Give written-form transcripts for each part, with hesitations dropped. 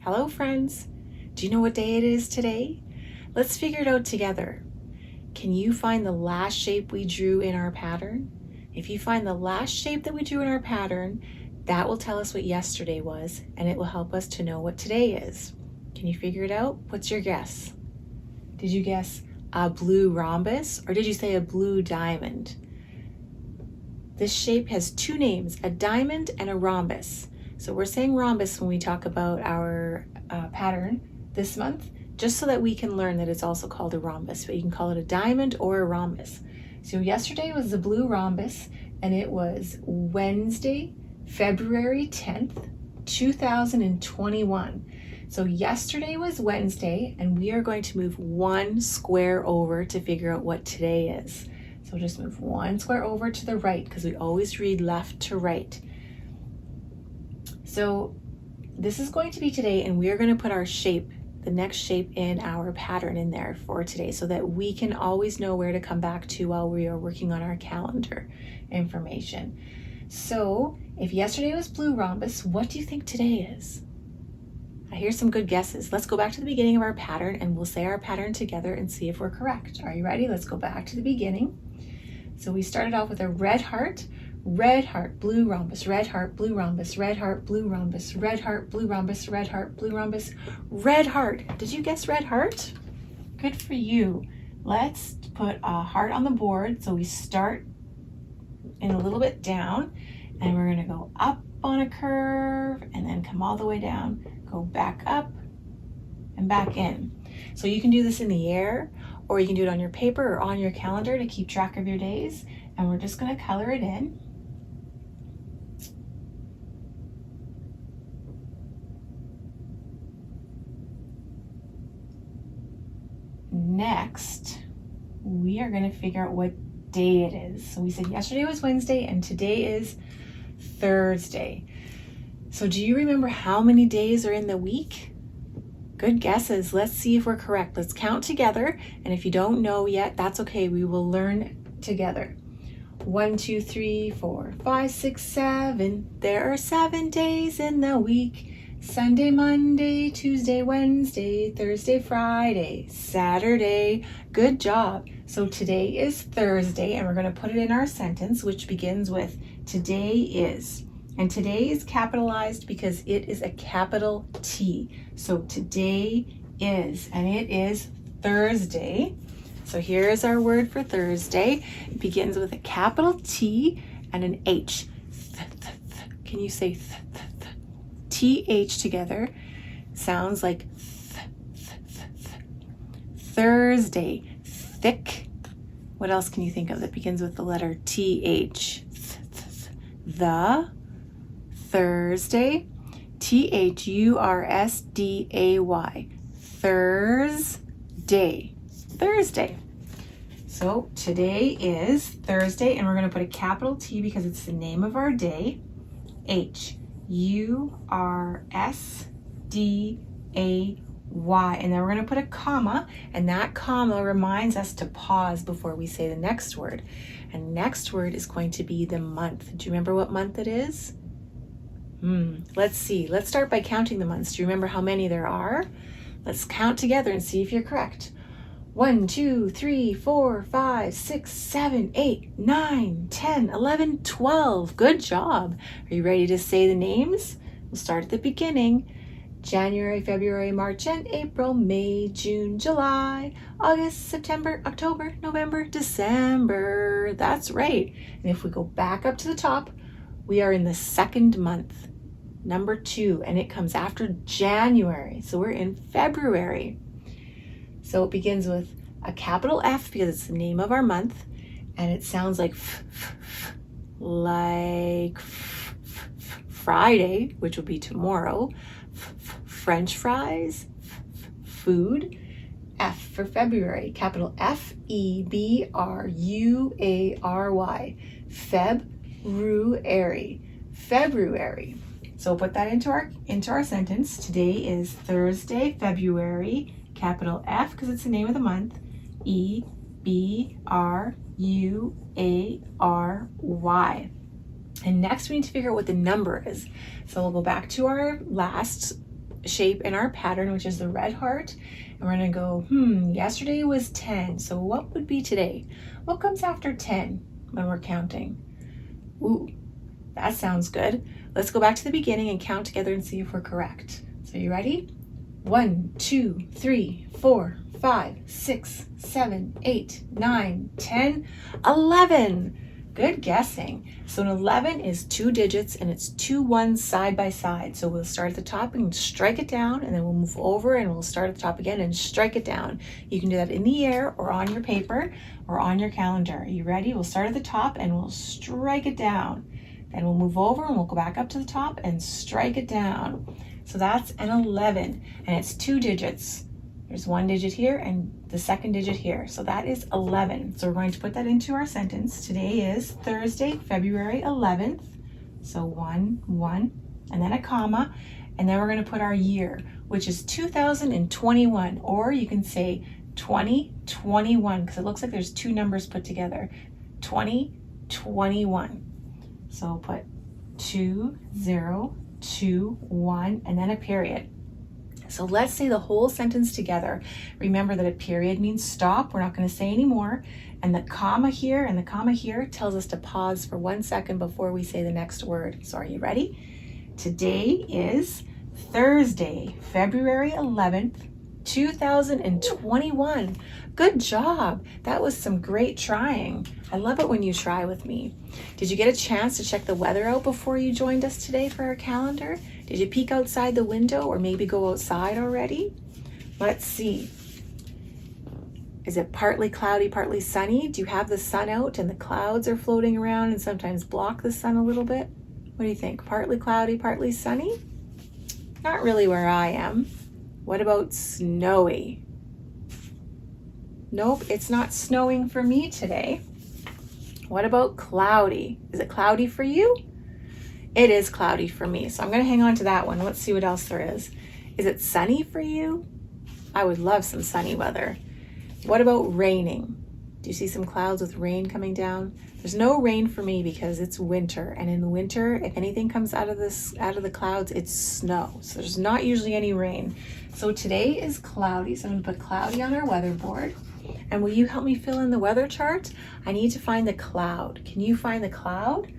Hello friends! Do you know what day it is today? Let's figure it out together. Can you find the last shape we drew in our pattern? If you find the last shape that we drew in our pattern, that will tell us what yesterday was, and it will help us to know what today is. Can you figure it out? What's your guess? Did you guess a blue rhombus, or did you say a blue diamond? This shape has two names, a diamond and a rhombus. So we're saying rhombus when we talk about our pattern this month, just so that we can learn that it's also called a rhombus, but you can call it a diamond or a rhombus. So yesterday was the blue rhombus, and it was Wednesday, February 10th, 2021. So yesterday was Wednesday, and we are going to move one square over to figure out what today is. So just move one square over to the right, because we always read left to right. So this is going to be today, and we are going to put our shape, the next shape in our pattern in there for today, so that we can always know where to come back to while we are working on our calendar information. So if yesterday was blue rhombus, what do you think today is? I hear some good guesses. Let's go back to the beginning of our pattern and we'll say our pattern together and see if we're correct. Are you ready? Let's go back to the beginning. So we started off with a red heart, blue rhombus, red heart, blue rhombus, red heart, blue rhombus, red heart, blue rhombus, red heart, blue rhombus, red heart. Did you guess red heart? Good for you. Let's put a heart on the board. So we start in a little bit down, and we're going to go up on a curve and then come all the way down, go back up and back in. So you can do this in the air, or you can do it on your paper or on your calendar to keep track of your days. And we're just going to color it in. Next, we are going to figure out what day it is. So we said yesterday was Wednesday and today is Thursday. So do you remember how many days are in the week? Good guesses. Let's see if we're correct. Let's count together. And if you don't know yet, that's okay. We will learn together. 1, 2, 3, 4, 5, 6, 7. There are 7 days in the week. Sunday, Monday, Tuesday, Wednesday, Thursday, Friday, Saturday. Good job. So today is Thursday, and we're going to put it in our sentence, which begins with today is. And today is capitalized because it is a capital T. So today is, and it is Thursday. So here's our word for Thursday. It begins with a capital T and an H. Can you say TH together? Sounds like Thursday. Thick. What else can you think of that begins with the letter TH? The Thursday. THURSDAY. Thursday. Thursday. So today is Thursday, and we're going to put a capital T because it's the name of our day. HURSDAY. And then we're going to put a comma, and that comma reminds us to pause before we say the next word. And next word is going to be the month. Do you remember what month it is? Let's see. Let's start by counting the months. Do you remember how many there are? Let's count together and see if you're correct. 1, 2, 3, 4, 5, 6, 7, 8, 9, 10, 11, 12. Good job. Are you ready to say the names? We'll start at the beginning. January, February, March, and April, May, June, July, August, September, October, November, December. That's right. And if we go back up to the top, we are in the second month, number 2, and it comes after January. So we're in February. So it begins with a capital F because it's the name of our month, and it sounds like Friday, which would be tomorrow. French fries, food. F for February, capital February. February. So put that into our sentence. Today is Thursday, February, capital F because it's the name of the month. February. And next we need to figure out what the number is. So we'll go back to our last shape in our pattern, which is the red heart. And we're gonna go, yesterday was 10. So what would be today? What comes after 10 when we're counting? Ooh, that sounds good. Let's go back to the beginning and count together and see if we're correct. So you ready? 1, 2, 3, 4, 5, 6, 7, 8, 9, 10, 11. Good guessing. So an 11 is 2 digits and it's 2 ones side by side. So we'll start at the top and strike it down, and then we'll move over and we'll start at the top again and strike it down. You can do that in the air or on your paper or on your calendar. Are you ready? We'll start at the top and we'll strike it down. Then we'll move over and we'll go back up to the top and strike it down. So that's an 11, and it's 2 digits. There's 1 digit here and the second digit here. So that is 11. So we're going to put that into our sentence. Today is Thursday, February 11th. So 1, 1, and then a comma. And then we're going to put our year, which is 2021. Or you can say 2021, because it looks like there's 2 numbers put together. 2021. So we'll put 2, 0, 2, 1, and then a period. So let's say the whole sentence together. Remember that a period means stop. We're not going to say any more. And the comma here and the comma here tells us to pause for 1 second before we say the next word. So are you ready? Today is Thursday, February 11th, 2021. Good job. That was some great trying. I love it when you try with me. Did you get a chance to check the weather out before you joined us today for our calendar? Did you peek outside the window or maybe go outside already? Let's see. Is it partly cloudy, partly sunny? Do you have the sun out and the clouds are floating around and sometimes block the sun a little bit? What do you think? Partly cloudy, partly sunny? Not really where I am. What about snowy? Nope, it's not snowing for me today. What about cloudy? Is it cloudy for you? It is cloudy for me, so I'm going to hang on to that one. Let's see what else there is. Is it sunny for you? I would love some sunny weather. What about raining? Do you see some clouds with rain coming down? There's no rain for me because it's winter, and in the winter, if anything comes out of the clouds, it's snow. So there's not usually any rain. So today is cloudy, so I'm going to put cloudy on our weather board. And will you help me fill in the weather chart? I need to find the cloud. Can you find the cloud?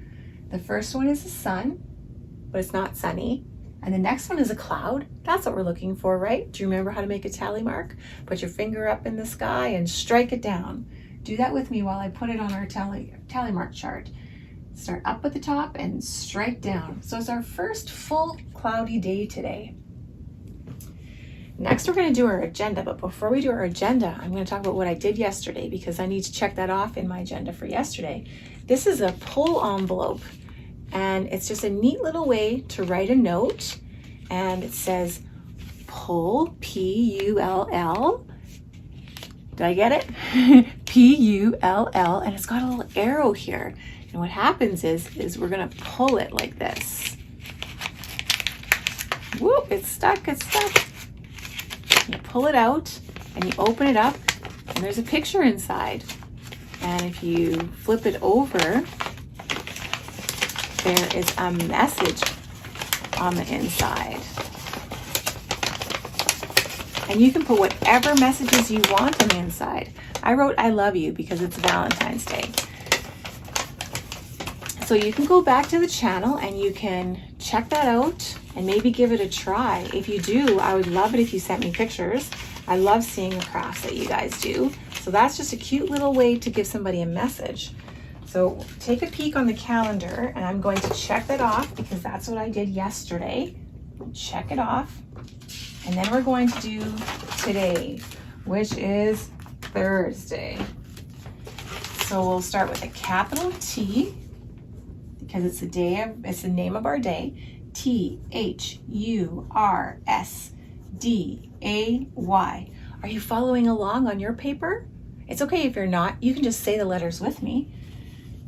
The first one is the sun, but it's not sunny. And the next one is a cloud. That's what we're looking for, right? Do you remember how to make a tally mark? Put your finger up in the sky and strike it down. Do that with me while I put it on our tally mark chart. Start up at the top and strike down. So it's our first full cloudy day today. Next, we're going to do our agenda, but before we do our agenda, I'm going to talk about what I did yesterday because I need to check that off in my agenda for yesterday. This is a pull envelope, and it's just a neat little way to write a note, and it says pull, P-U-L-L. Did I get it? P-U-L-L, and it's got a little arrow here. And what happens is we're going to pull it like this. Whoop, it's stuck, it's stuck. You pull it out and you open it up and there's a picture inside. And if you flip it over, there is a message on the inside. And you can put whatever messages you want on the inside. I wrote I love you because it's Valentine's Day. So you can go back to the channel and you can check that out and maybe give it a try. If you do, I would love it if you sent me pictures. I love seeing the crafts that you guys do. So that's just a cute little way to give somebody a message. So take a peek on the calendar, and I'm going to check that off because that's what I did yesterday. Check it off. And then we're going to do today, which is Thursday. So we'll start with a capital T because it's the name of our day. T-H-U-R-S-D-A-Y. Are you following along on your paper? It's okay if you're not. You can just say the letters with me.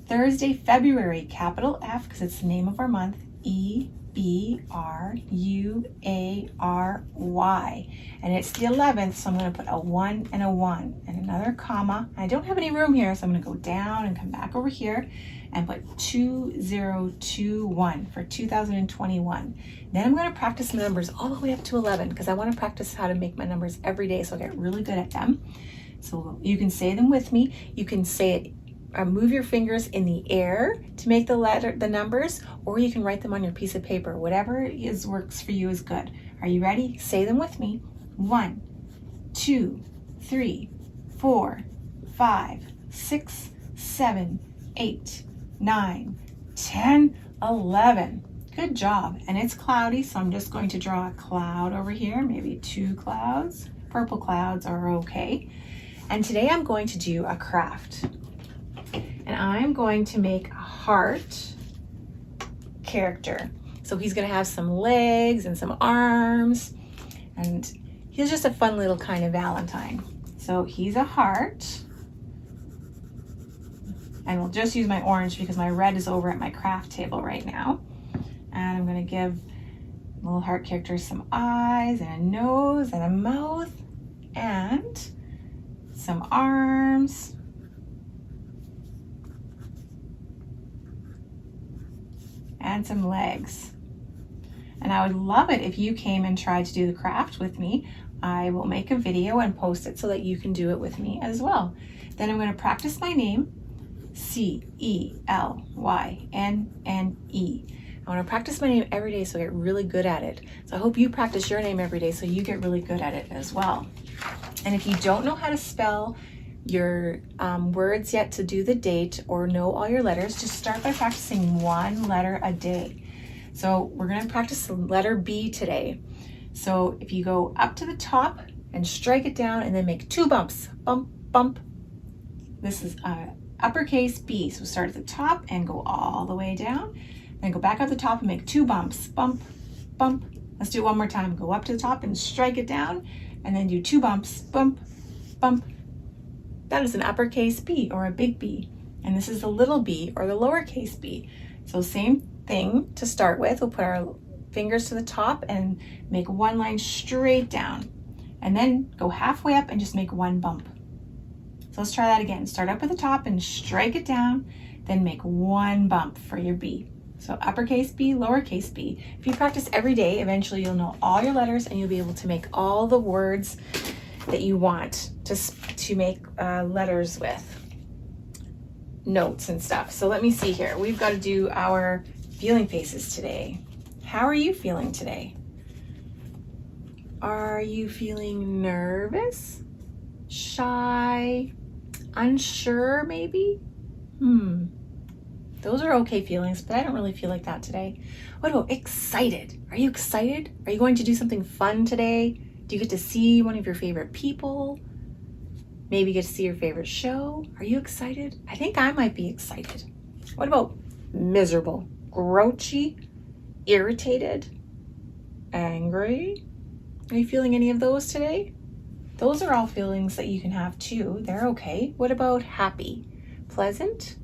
Thursday, February, capital F because it's the name of our month. E-B-R-U-A-R-Y. And it's the 11th, so I'm going to put a 1 and a 1 and another comma. I don't have any room here, so I'm going to go down and come back over here. and put 2021 for 2021. Then I'm going to practice my numbers all the way up to 11 because I want to practice how to make my numbers every day so I get really good at them. So you can say them with me. You can say it, move your fingers in the air to make the numbers, or you can write them on your piece of paper. Whatever works for you is good. Are you ready? Say them with me. 1, 2, 3, 4, 5, 6, 7, 8, 9, 10, 11. Good job. And it's cloudy, so I'm just going to draw a cloud over here, maybe 2 clouds. Purple clouds are okay. And today I'm going to do a craft. And I'm going to make a heart character. So he's going to have some legs and some arms, and he's just a fun little kind of Valentine. So he's a heart. And we'll just use my orange because my red is over at my craft table right now. And I'm going to give the little heart character some eyes and a nose and a mouth and some arms. And some legs. And I would love it if you came and tried to do the craft with me. I will make a video and post it so that you can do it with me as well. Then I'm going to practice my name, Celyne. I want to practice my name every day so I get really good at it. So I hope you practice your name every day so you get really good at it as well. And if you don't know how to spell your words yet to do the date or know all your letters, just start by practicing 1 letter a day. So we're going to practice the letter B today. So if you go up to the top and strike it down and then make 2 bumps, bump, bump. This is uppercase B. So start at the top and go all the way down. Then go back up the top and make 2 bumps, bump, bump. Let's do it one more time. Go up to the top and strike it down and then do 2 bumps, bump, bump. That is an uppercase B or a big B. And this is the little b or the lowercase b. So same thing to start with. We'll put our fingers to the top and make 1 line straight down. And then go halfway up and just make 1 bump. So let's try that again. Start up at the top and strike it down, then make 1 bump for your B. So uppercase B, lowercase b. If you practice every day, eventually you'll know all your letters and you'll be able to make all the words that you want to make letters with, notes and stuff. So let me see here. We've got to do our feeling faces today. How are you feeling today? Are you feeling nervous? Shy? Unsure maybe? Those are okay feelings, but I don't really feel like that today. What about excited? Are you excited? Are you going to do something fun today? Do you get to see one of your favorite people? Maybe get to see your favorite show? Are you excited? I think I might be excited. What about miserable, grouchy, irritated, angry? Are you feeling any of those today? Those are all feelings that you can have too. They're okay. What about happy, pleasant,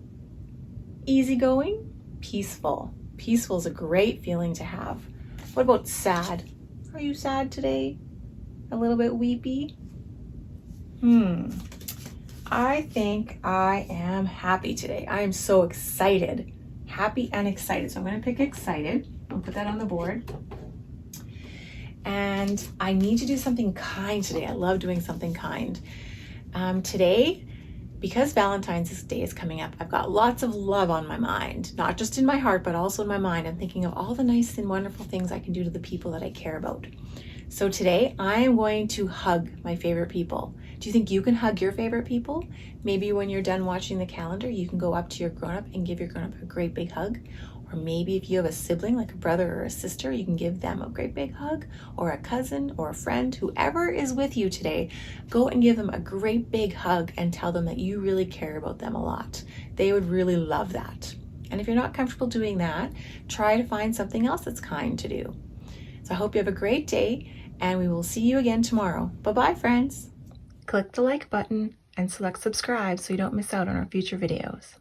easygoing, peaceful? Peaceful is a great feeling to have. What about sad? Are you sad today? A little bit weepy? I think I am happy today. I am so excited. Happy and excited. So I'm going to pick excited. I'll put that on the board. And I need to do something kind today. I love doing something kind. Today, because Valentine's Day is coming up, I've got lots of love on my mind, not just in my heart, but also in my mind. I'm thinking of all the nice and wonderful things I can do to the people that I care about. So today I am going to hug my favorite people. Do you think you can hug your favorite people? Maybe when you're done watching the calendar, you can go up to your grown-up and give your grown-up a great big hug. Or maybe if you have a sibling, like a brother or a sister, you can give them a great big hug, or a cousin or a friend, whoever is with you today, go and give them a great big hug and tell them that you really care about them a lot. They would really love that. And if you're not comfortable doing that, try to find something else that's kind to do. So I hope you have a great day, and we will see you again tomorrow. Bye-bye, friends. Click the like button and select subscribe so you don't miss out on our future videos.